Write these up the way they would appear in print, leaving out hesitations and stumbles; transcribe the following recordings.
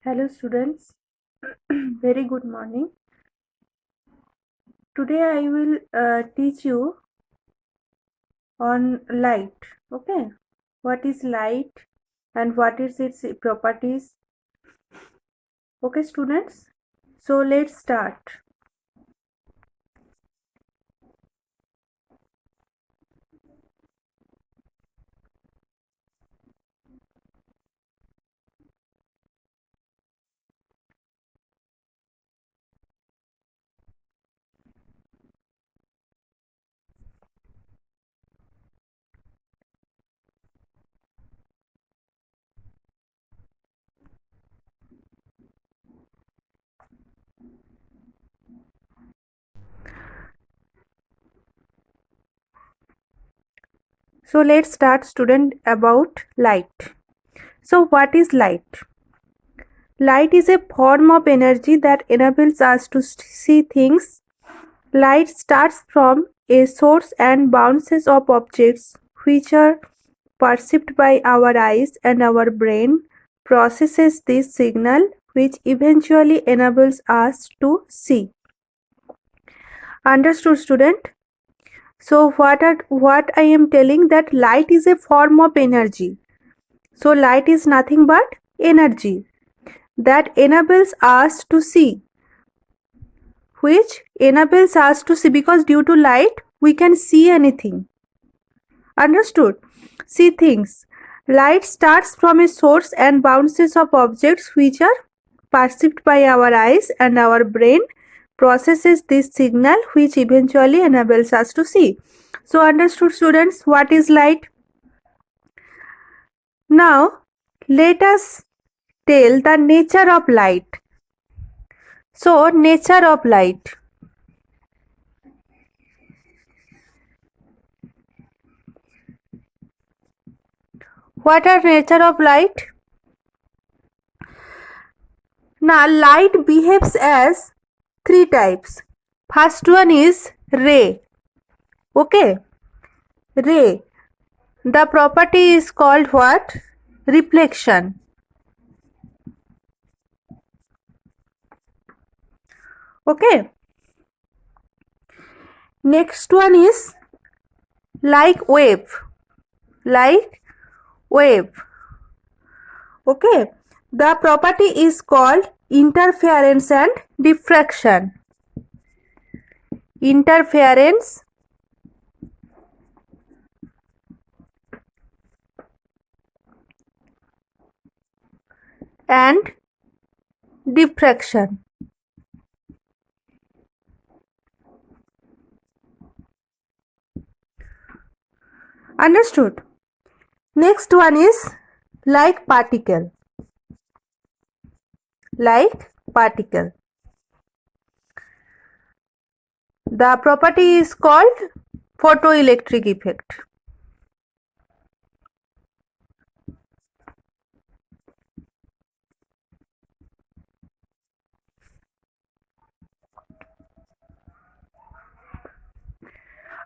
Hello students, very good morning. Today I will teach you on light. Okay, what is light and what is its properties? Okay students, so let's start. So let's start student about light. So what is light? Light is a form of energy that enables us to see things. Light starts from a source and bounces off objects which are perceived by our eyes, and our brain processes this signal which eventually enables us to see. Understood student? So what I am telling, that light is a form of energy. So light is nothing but energy that enables us to see, which enables us to see because due to light we can see anything. Understood? See things. Light starts from a source and bounces off objects which are perceived by our eyes, and our brain processes this signal which eventually enables us to see. So understood students, what is light? Now let us tell the nature of light. So nature of light. What are nature of light? Now light behaves as three types. First one is ray. Okay, ray. The property is called what? Reflection. Okay. Next one is like wave. Like wave. Okay. The property is called interference and diffraction. Interference and diffraction. Understood? Next one is like particle. Like particle. The property is called photoelectric effect.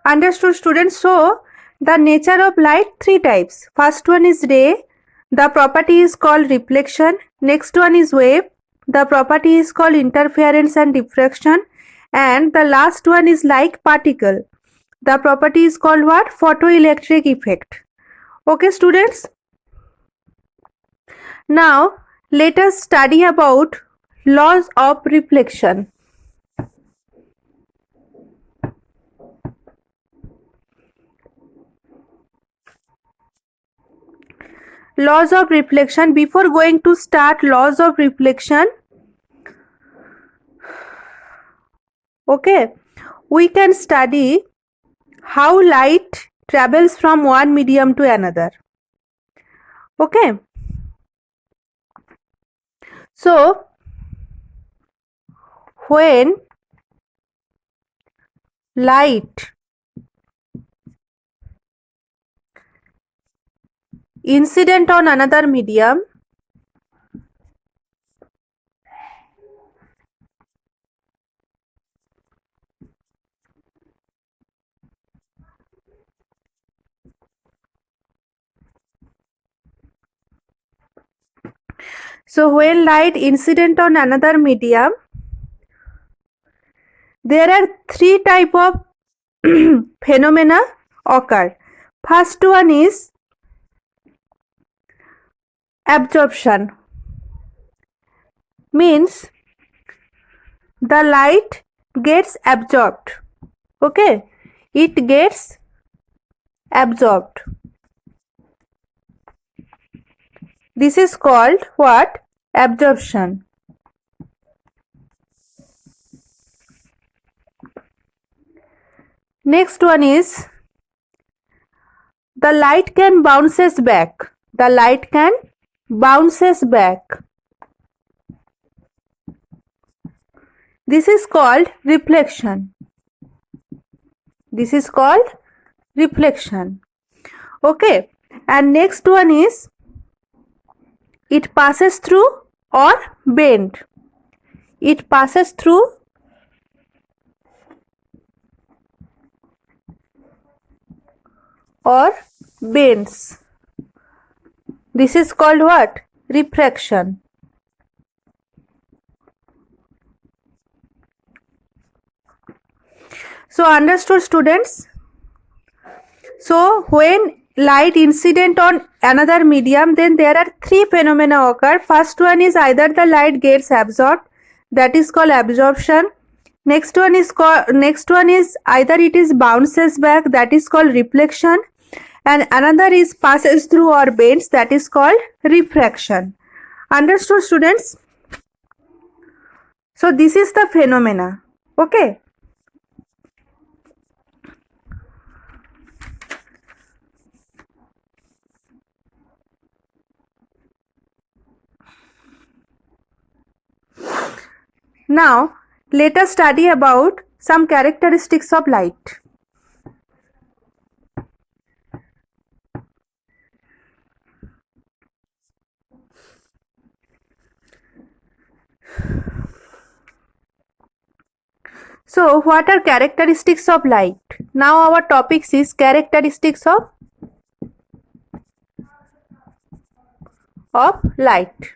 Understood students? So the nature of light, three types. First one is ray. The property is called reflection. Next one is wave. The property is called interference and diffraction. And the last one is like particle. The property is called what? Photoelectric effect. Okay students? Now let us study about laws of reflection. Laws of reflection. Before going to start laws of reflection, okay, we can study how light travels from one medium to another. Okay, so when light incident on another medium, So when light incident on another medium, there are three type of phenomena occur. First one is absorption, means the light gets absorbed. Okay, it gets absorbed. This is called what? Absorption. Next one is the light can bounces back. The light can bounces back. This is called reflection. This is called reflection. Okay, and next one is it passes through or bend. It passes through or bends. This is called what? Refraction. So understood, students? So when light incident on another medium, then there are three phenomena occur. First one is either the light gets absorbed, that is called absorption. Next one is either it is bounces back, that is called reflection, and another is passes through or bends, that is called refraction. Understood, students? So this is the phenomena. Okay. Now let us study about some characteristics of light. So what are characteristics of light? Now our topic is characteristics of light.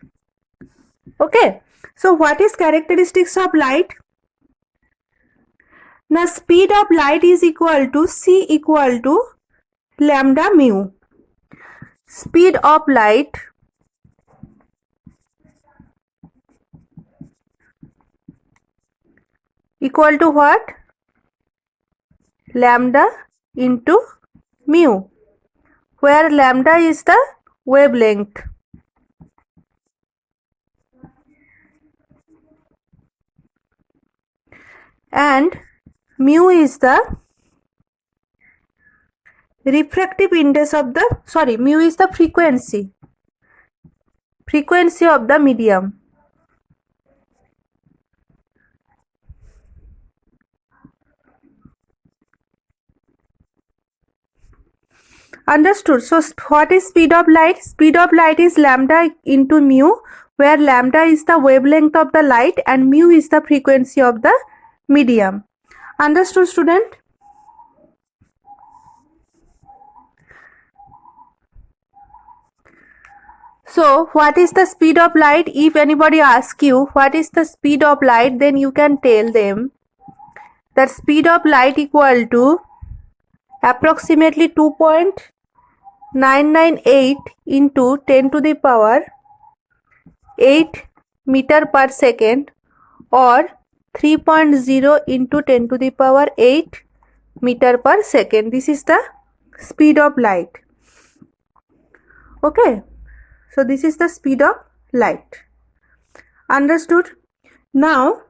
Okay. So what is characteristics of light? Now speed of light is equal to C equal to lambda mu. Speed of light equal to what? Lambda into mu, where lambda is the wavelength. And mu is the refractive index of the, mu is the frequency of the medium. Understood? So what is speed of light? Speed of light is lambda into mu, where lambda is the wavelength of the light and mu is the frequency of the medium. Understood, student? So what is the speed of light? If anybody asks you what is the speed of light, then you can tell them that speed of light equal to approximately 2.998 into 10 to the power 8 meter per second, or 3.0 into 10 to the power 8 meter per second. This is the speed of light. Okay. So this is the speed of light. Understood? Now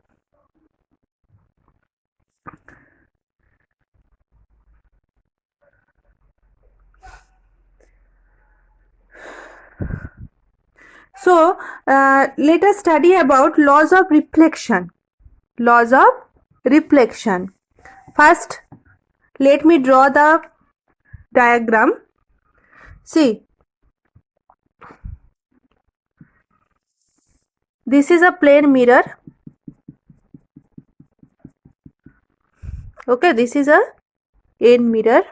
let us study about laws of reflection. Laws of reflection. First, let me draw the diagram. See, this is a plane mirror. Okay, this is a end mirror.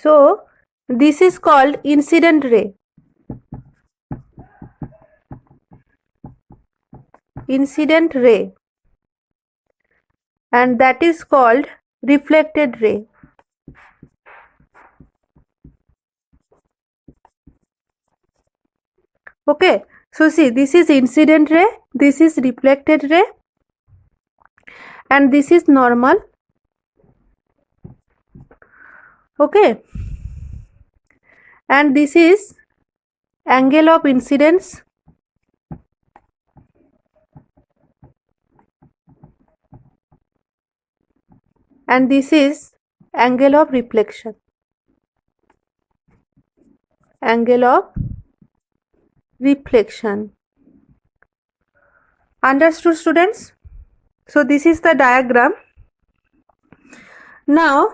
So this is called incident ray. Incident ray. And that is called reflected ray. Okay, so see, this is incident ray, this is reflected ray, and this is normal. Okay, and this is angle of incidence, and this is angle of reflection. Angle of reflection. Understood, students? So this is the diagram. Now,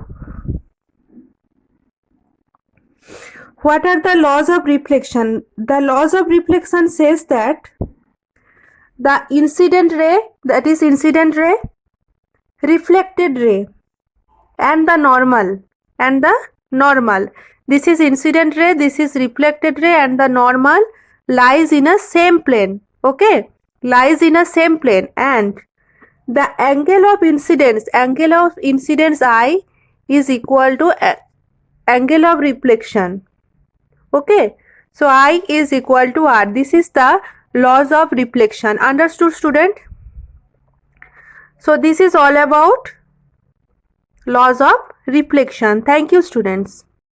what are the laws of reflection? The laws of reflection says that the incident ray, that is incident ray, reflected ray, and the normal, this is incident ray, this is reflected ray, and the normal lies in a same plane. Okay, lies in a same plane, and the angle of incidence I is equal to angle of reflection. Okay, so I is equal to R. This is the laws of reflection. Understood, student? So this is all about laws of reflection. Thank you, students.